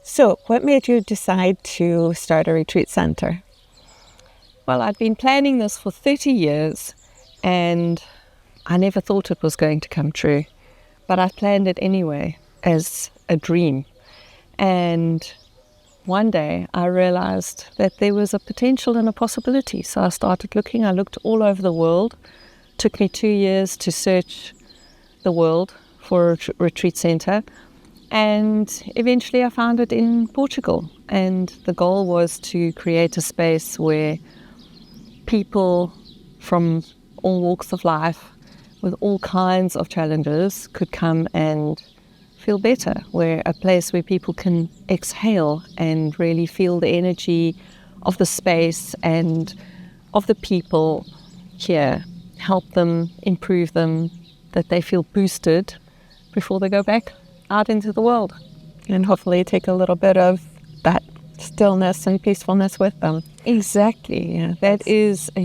So what made you decide to start a retreat center? Well, I'd been planning this for 30 years and I never thought it was going to come true, but I planned it anyway as a dream. And one day I realized that there was a potential and a possibility. So I started looking. I looked all over the world. It took me 2 years to search the world for a retreat center. And eventually I found it in Portugal. And the goal was to create a space where people from all walks of life with all kinds of challenges could come and feel better, where a place where people can exhale and really feel the energy of the space and of the people here, help them, improve them, that they feel boosted before they go back out into the world. And hopefully take a little bit of that stillness and peacefulness with them. Exactly. Yeah. That is a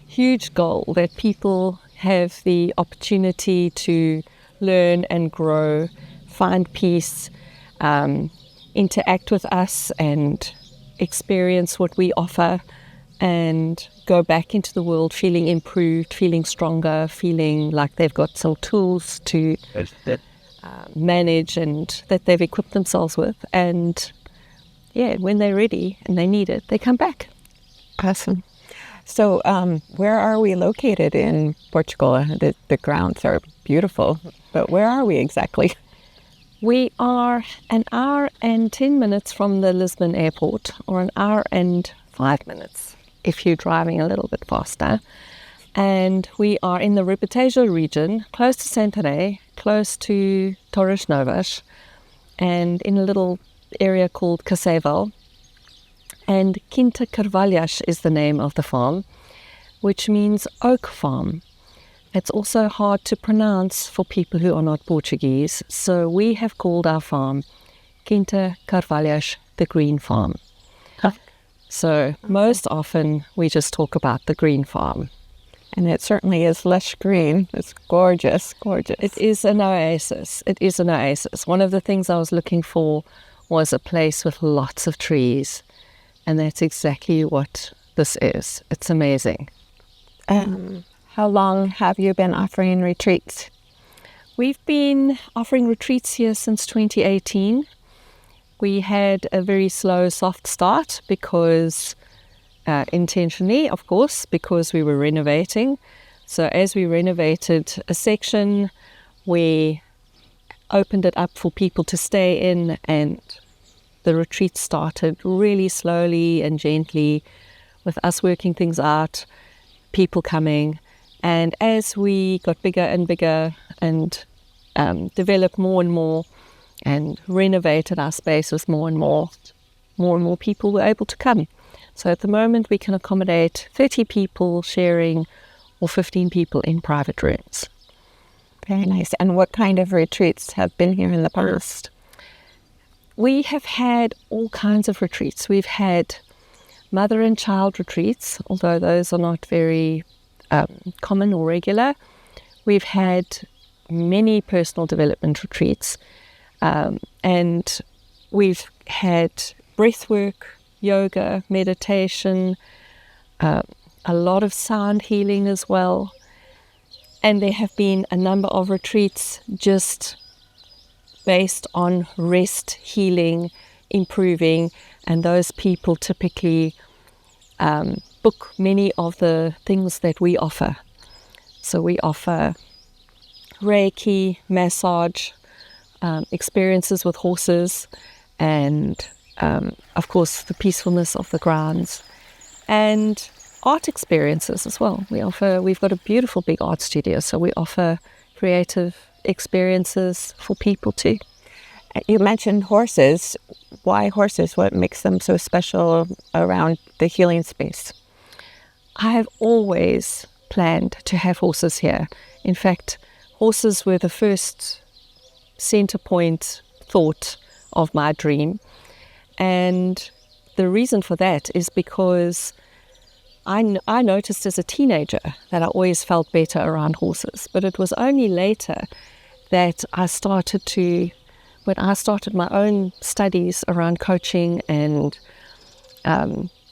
huge goal, that people have the opportunity to learn and grow, find peace, interact with us and experience what we offer, and go back into the world feeling improved, feeling stronger, feeling like they've got some tools to manage and that they've equipped themselves with. And yeah, when they're ready and they need it, they come back. Awesome. So where are we located in Portugal? The grounds are beautiful, but where are we exactly? We are an hour and 10 minutes from the Lisbon airport, or an hour and 5 minutes if you're driving a little bit faster. And we are in the Ribatejo region, close to Santarém, close to Torres Novas, and in a little area called Caseval. And Quinta Carvalhas is the name of the farm, which means oak farm. It's also hard to pronounce for people who are not Portuguese, so we have called our farm Quinta Carvalhas, the green farm. So most often we just talk about the green farm. And it certainly is lush green. It's gorgeous, gorgeous. It is an oasis. It is an oasis. One of the things I was looking for was a place with lots of trees. And that's exactly what this is. It's amazing. How long have you been offering retreats? We've been offering retreats here since 2018. We had a very slow, soft start because, intentionally, of course, because we were renovating. So as we renovated a section, we opened it up for people to stay in, and the retreat started really slowly and gently with us working things out, people coming. And as we got bigger and bigger and developed more and more and renovated our spaces more and more people were able to come. So at the moment we can accommodate 30 people sharing or 15 people in private rooms. Very nice. And what kind of retreats have been here in the past? We have had all kinds of retreats. We've had mother and child retreats, although those are not very common or regular. We've had many personal development retreats, and we've had breathwork, yoga, meditation, a lot of sound healing as well. And there have been a number of retreats just based on rest, healing, improving, and those people typically book many of the things that we offer. So we offer Reiki, massage, experiences with horses, and of course the peacefulness of the grounds, and art experiences as well. We've got a beautiful big art studio, so we offer creative experiences for people too. You mentioned horses. Why horses? What makes them so special around the healing space? I have always planned to have horses here. In fact, horses were the first center point thought of my dream. And the reason for that is because I noticed as a teenager that I always felt better around horses. But it was only later that I started to when I started my own studies around coaching and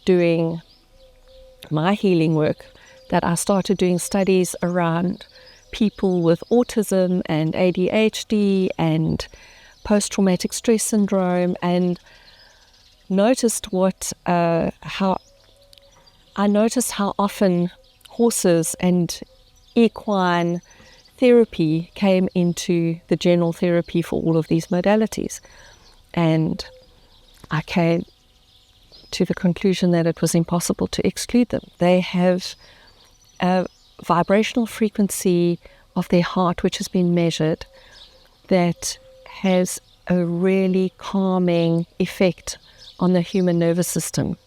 doing my healing work, that I started doing studies around people with autism and ADHD and post-traumatic stress syndrome, and noticed how often horses and equine therapy came into the general therapy for all of these modalities. And I came to the conclusion that it was impossible to exclude them. They have a vibrational frequency of their heart, which has been measured, that has a really calming effect on the human nervous system.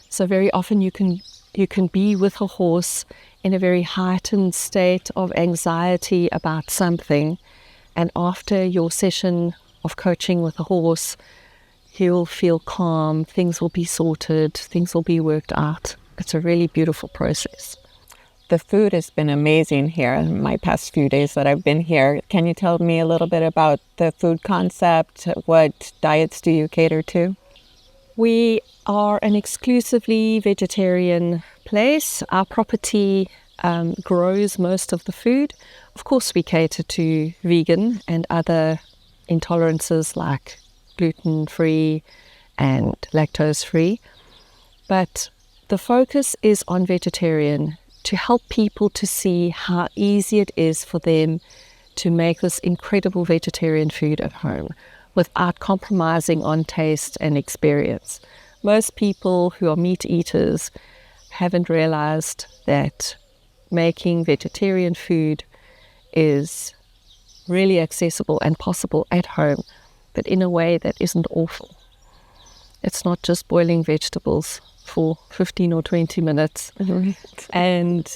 So very often you can be with a horse in a very heightened state of anxiety about something, and after your session of coaching with a horse, he'll feel calm, things will be sorted, things will be worked out. It's a really beautiful process. The food has been amazing here in my past few days that I've been here. Can you tell me a little bit about the food concept? What diets do you cater to? We are an exclusively vegetarian place. Our property grows most of the food. Of course, we cater to vegan and other intolerances like gluten-free and lactose-free. But the focus is on vegetarian, to help people to see how easy it is for them to make this incredible vegetarian food at home without compromising on taste and experience. Most people who are meat eaters haven't realized that making vegetarian food is really accessible and possible at home, but in a way that isn't awful. It's not just boiling vegetables for 15 or 20 minutes. And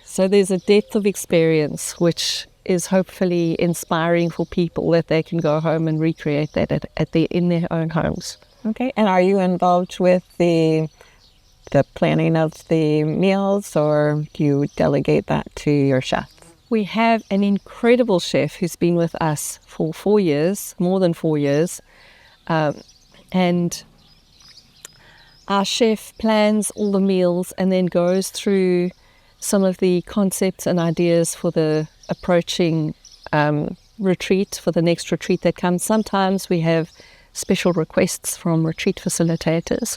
so there's a depth of experience which is hopefully inspiring for people, that they can go home and recreate that in their own homes. Okay, and are you involved with the planning of the meals, or do you delegate that to your chef? We have an incredible chef who's been with us for 4 years, more than 4 years, and our chef plans all the meals and then goes through some of the concepts and ideas for the approaching retreat, for the next retreat that comes. Sometimes we have special requests from retreat facilitators,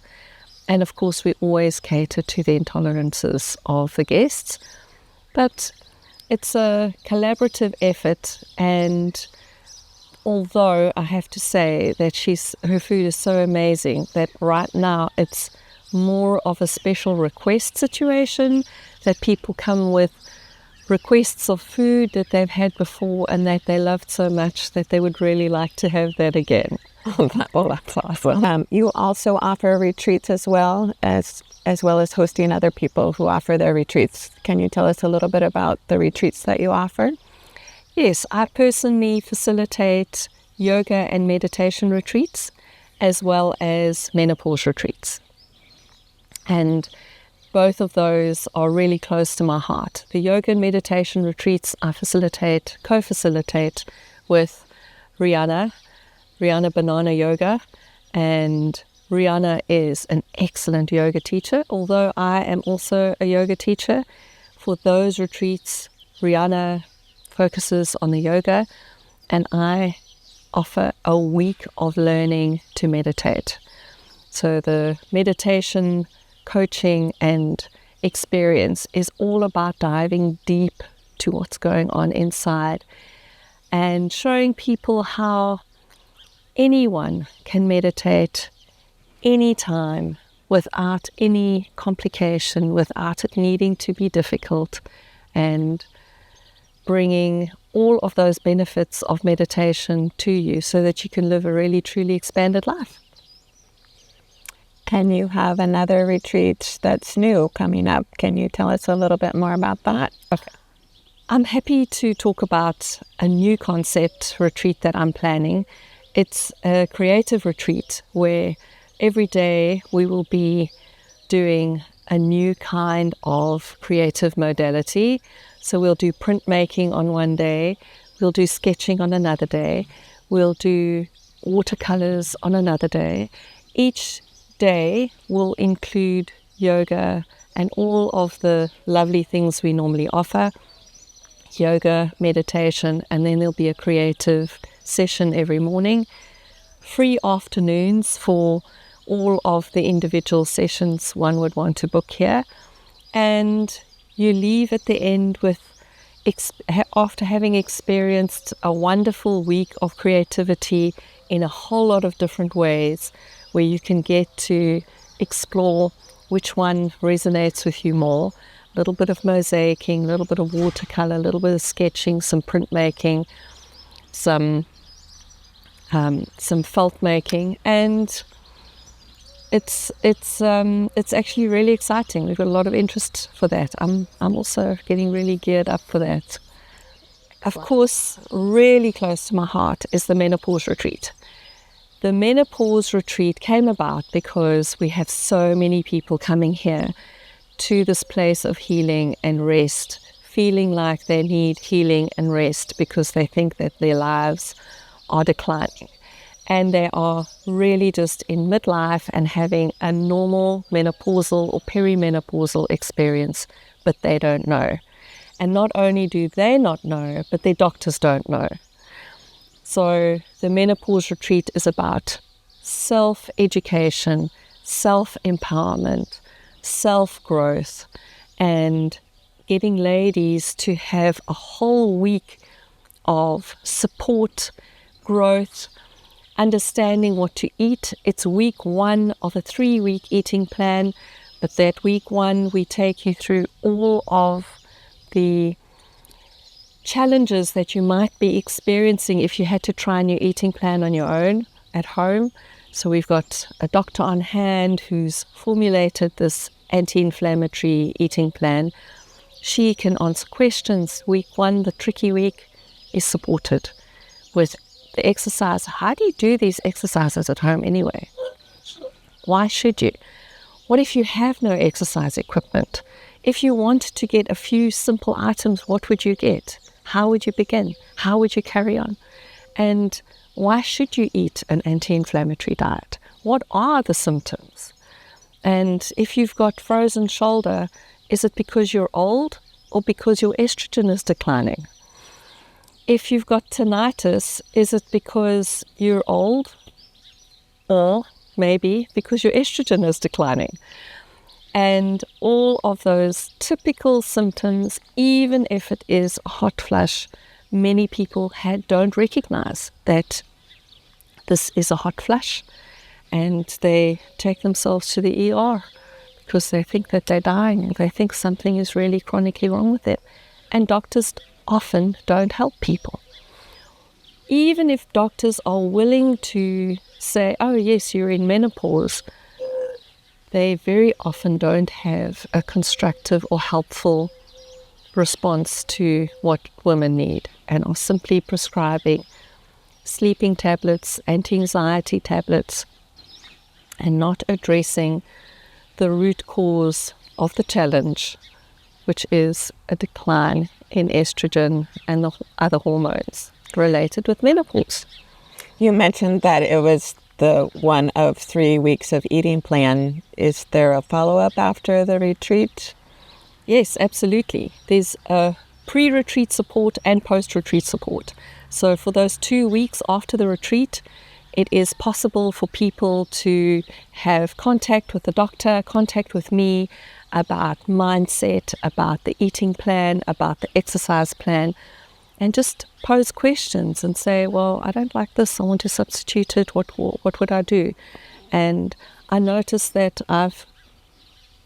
and of course we always cater to the intolerances of the guests. But it's a collaborative effort, and although I have to say that her food is so amazing that right now it's more of a special request situation, that people come with requests of food that they've had before and that they loved so much that they would really like to have that again. Well, that's awesome. You also offer retreats as well as hosting other people who offer their retreats. Can you tell us a little bit about the retreats that you offer? Yes, I personally facilitate yoga and meditation retreats as well as menopause retreats. And both of those are really close to my heart. The yoga and meditation retreats I co-facilitate with Rihanna Banana Yoga, and Rihanna is an excellent yoga teacher, although I am also a yoga teacher. For those retreats, Rihanna focuses on the yoga, and I offer a week of learning to meditate. So the meditation coaching and experience is all about diving deep to what's going on inside and showing people how anyone can meditate anytime without any complication, without it needing to be difficult, and bringing all of those benefits of meditation to you so that you can live a really truly expanded life. And you have another retreat that's new coming up. Can you tell us a little bit more about that? Okay. I'm happy to talk about a new concept retreat that I'm planning. It's a creative retreat where every day we will be doing a new kind of creative modality. So we'll do printmaking on one day, we'll do sketching on another day, We'll do watercolors on another day. Each day will include yoga and all of the lovely things we normally offer. Yoga, meditation, and then there'll be a creative session every morning. Free afternoons for all of the individual sessions one would want to book here. And you leave at the end with, after having experienced a wonderful week of creativity in a whole lot of different ways, where you can get to explore which one resonates with you more. A little bit of mosaicing, a little bit of watercolor, a little bit of sketching, some printmaking, some felt making, and it's actually really exciting. We've got a lot of interest for that. I'm also getting really geared up for that. Of course, really close to my heart is the Menopause retreat. The Menopause retreat came about because we have so many people coming here to this place of healing and rest, feeling like they need healing and rest because they think that their lives are declining. And they are really just in midlife and having a normal menopausal or perimenopausal experience, but they don't know. And not only do they not know, but their doctors don't know. So the Menopause retreat is about self-education, self-empowerment, self-growth, and getting ladies to have a whole week of support, growth, understanding what to eat. It's week 1 of a 3-week eating plan, but that week 1 we take you through all of the challenges that you might be experiencing if you had to try a new eating plan on your own at home. So we've got a doctor on hand who's formulated this anti-inflammatory eating plan. She can answer questions. Week 1, the tricky week, is supported with the exercise. How do you do these exercises at home anyway? Why should you? What if you have no exercise equipment? If you want to get a few simple items, what would you get? How would you begin? How would you carry on? And why should you eat an anti-inflammatory diet? What are the symptoms? And if you've got frozen shoulder, is it because you're old or because your estrogen is declining? If you've got tinnitus, is it because you're old or maybe because your estrogen is declining? And all of those typical symptoms, even if it is a hot flush, many people don't recognize that this is a hot flush, and they take themselves to the ER because they think that they're dying. They think something is really chronically wrong with them. And doctors often don't help people. Even if doctors are willing to say, oh yes, you're in menopause, they very often don't have a constructive or helpful response to what women need, and are simply prescribing sleeping tablets, anti-anxiety tablets, and not addressing the root cause of the challenge, which is a decline in estrogen and the other hormones related with menopause. You mentioned that it was the 1 of 3 weeks of eating plan. Is there a follow-up after the retreat? Yes, absolutely. There's a pre-retreat support and post-retreat support. So for those 2 weeks after the retreat, it is possible for people to have contact with the doctor, contact with me about mindset, about the eating plan, about the exercise plan, and just pose questions and say, well, I don't like this, I want to substitute it, what would I do? And I noticed that I've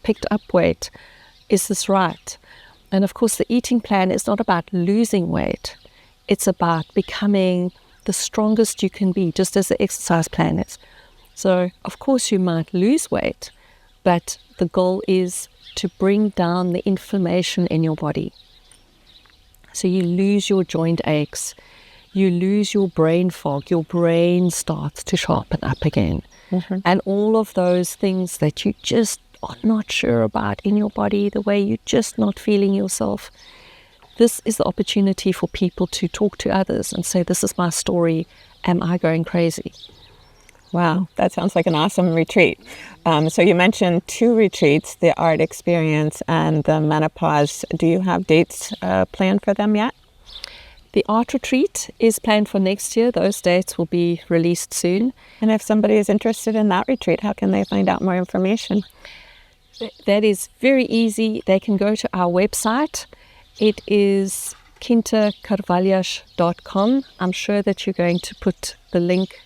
picked up weight. Is this right? And of course, the eating plan is not about losing weight. It's about becoming the strongest you can be, just as the exercise plan is. So, of course, you might lose weight, but the goal is to bring down the inflammation in your body. So you lose your joint aches, you lose your brain fog, your brain starts to sharpen up again. Mm-hmm. And all of those things that you just are not sure about in your body, the way you're just not feeling yourself. This is the opportunity for people to talk to others and say, this is my story, am I going crazy? Wow, that sounds like an awesome retreat. So you mentioned 2 retreats, the art experience and the menopause. Do you have dates planned for them yet? The art retreat is planned for next year. Those dates will be released soon. And if somebody is interested in that retreat, how can they find out more information? That is very easy. They can go to our website. It is quintacarvalhas.com. I'm sure that you're going to put the link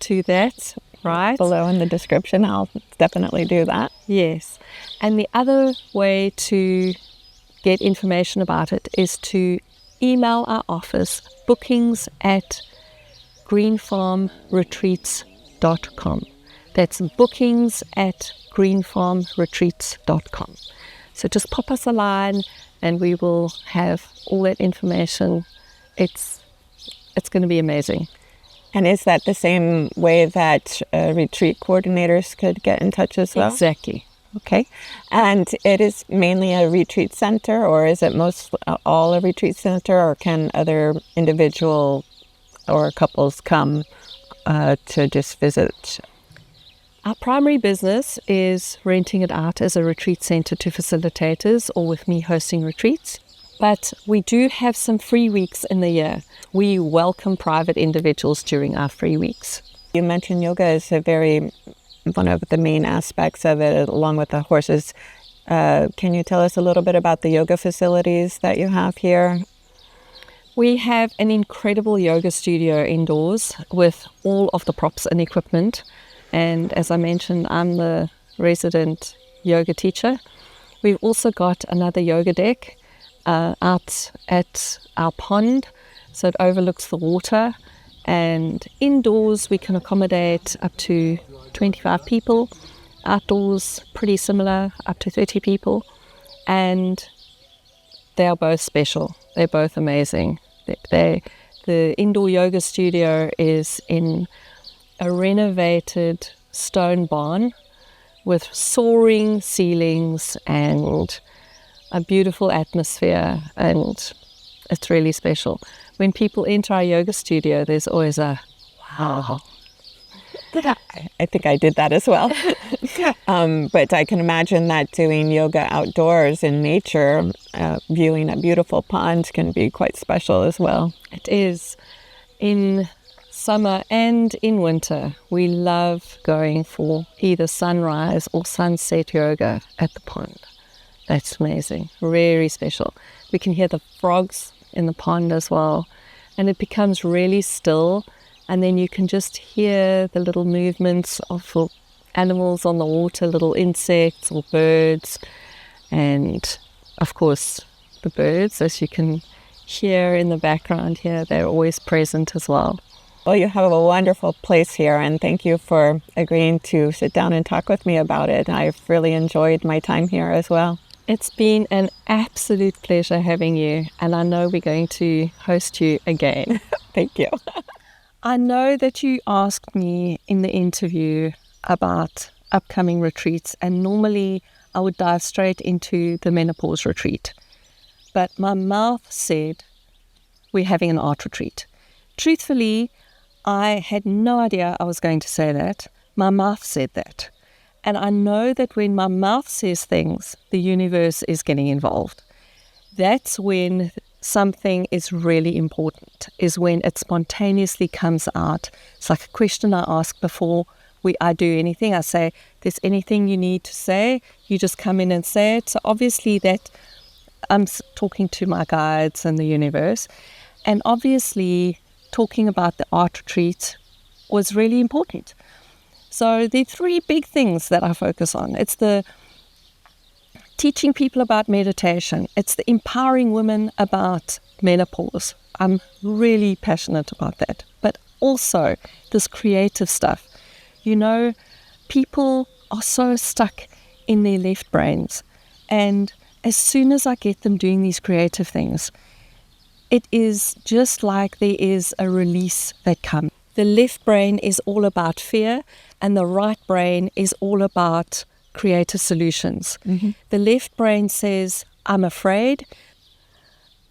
to that, right? Below in the description. I'll definitely do that. Yes. And the other way to get information about it is to email our office, bookings@greenfarmretreats.com. That's bookings@greenfarmretreats.com. So just pop us a line and we will have all that information. It's going to be amazing. And is that the same way that retreat coordinators could get in touch as well? Exactly. Okay. And it is mainly a retreat center, or is it all a retreat center, or can other individual or couples come to just visit? Our primary business is renting it out as a retreat center to facilitators or with me hosting retreats. But we do have some free weeks in the year. We welcome private individuals during our free weeks. You mentioned yoga is one of the main aspects of it, along with the horses. Can you tell us a little bit about the yoga facilities that you have here? We have an incredible yoga studio indoors with all of the props and equipment. And as I mentioned, I'm the resident yoga teacher. We've also got another yoga deck out at our pond, so it overlooks the water. And indoors we can accommodate up to 25 people. Outdoors, pretty similar, up to 30 people. And they are both special. They're both amazing. The indoor yoga studio is in a renovated stone barn with soaring ceilings and a beautiful atmosphere, and it's really special. When people enter our yoga studio, there's always a wow. I think I did that as well. But I can imagine that doing yoga outdoors in nature, viewing a beautiful pond can be quite special as well. It is. In summer and in winter, we love going for either sunrise or sunset yoga at the pond. That's amazing, very special. We can hear the frogs in the pond as well, and it becomes really still, and then you can just hear the little movements of animals on the water, little insects or birds, and of course the birds, as you can hear in the background here, they're always present as well. Well, you have a wonderful place here, and thank you for agreeing to sit down and talk with me about it. I've really enjoyed my time here as well. It's been an absolute pleasure having you, and I know we're going to host you again. Thank you. I know that you asked me in the interview about upcoming retreats, and normally I would dive straight into the menopause retreat. But my mouth said we're having an art retreat. Truthfully, I had no idea I was going to say that. My mouth said that. And I know that when my mouth says things, the universe is getting involved. That's when something is really important, is when it spontaneously comes out. It's like a question I ask before I do anything. I say, there's anything you need to say, you just come in and say it. So obviously that I'm talking to my guides and the universe. And obviously talking about the art retreat was really important. So the 3 big things that I focus on. It's the teaching people about meditation. It's the empowering women about menopause. I'm really passionate about that. But also this creative stuff. You know, people are so stuck in their left brains. And as soon as I get them doing these creative things, it is just like there is a release that comes. The left brain is all about fear, and the right brain is all about creative solutions. Mm-hmm. The left brain says, I'm afraid.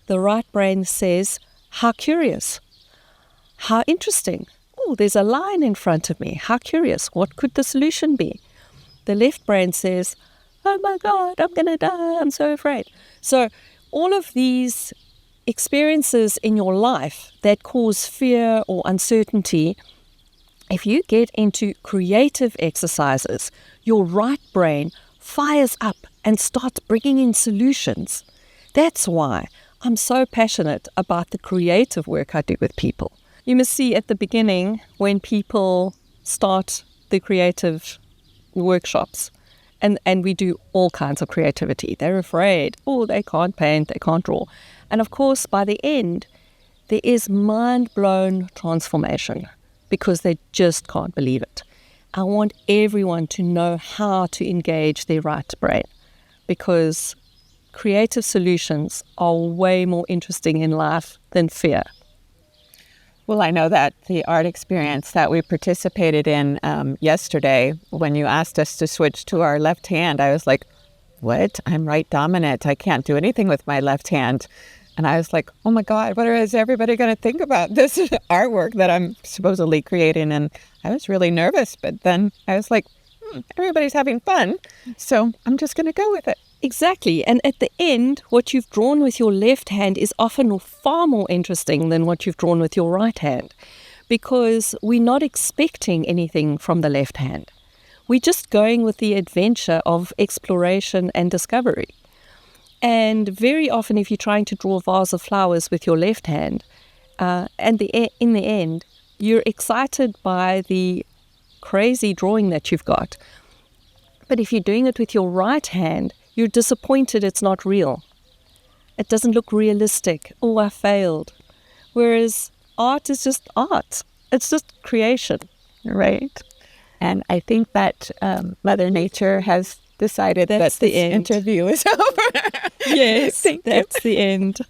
The right brain says, how curious, how interesting, oh, there's a line in front of me. How curious. What could the solution be? The left brain says, oh my God, I'm going to die. I'm so afraid. So all of these experiences in your life that cause fear or uncertainty, if you get into creative exercises, your right brain fires up and starts bringing in solutions. That's why I'm so passionate about the creative work I do with people. You must see at the beginning when people start the creative workshops, and we do all kinds of creativity. They're afraid, oh, they can't paint, they can't draw. And of course, by the end, there is mind-blown transformation because they just can't believe it. I want everyone to know how to engage their right brain, because creative solutions are way more interesting in life than fear. Well, I know that the art experience that we participated in yesterday, when you asked us to switch to our left hand, I was like, what? I'm right dominant. I can't do anything with my left hand. And I was like, oh my God, what is everybody going to think about this artwork that I'm supposedly creating? And I was really nervous, but then I was like, everybody's having fun, so I'm just going to go with it. Exactly. And at the end, what you've drawn with your left hand is often far more interesting than what you've drawn with your right hand, because we're not expecting anything from the left hand. We're just going with the adventure of exploration and discovery. And very often, if you're trying to draw a vase of flowers with your left hand, in the end, you're excited by the crazy drawing that you've got. But if you're doing it with your right hand, you're disappointed it's not real. It doesn't look realistic. Oh, I failed. Whereas art is just art. It's just creation. Right. And I think that Mother Nature has decided that the this interview is over. Yes, that's the end.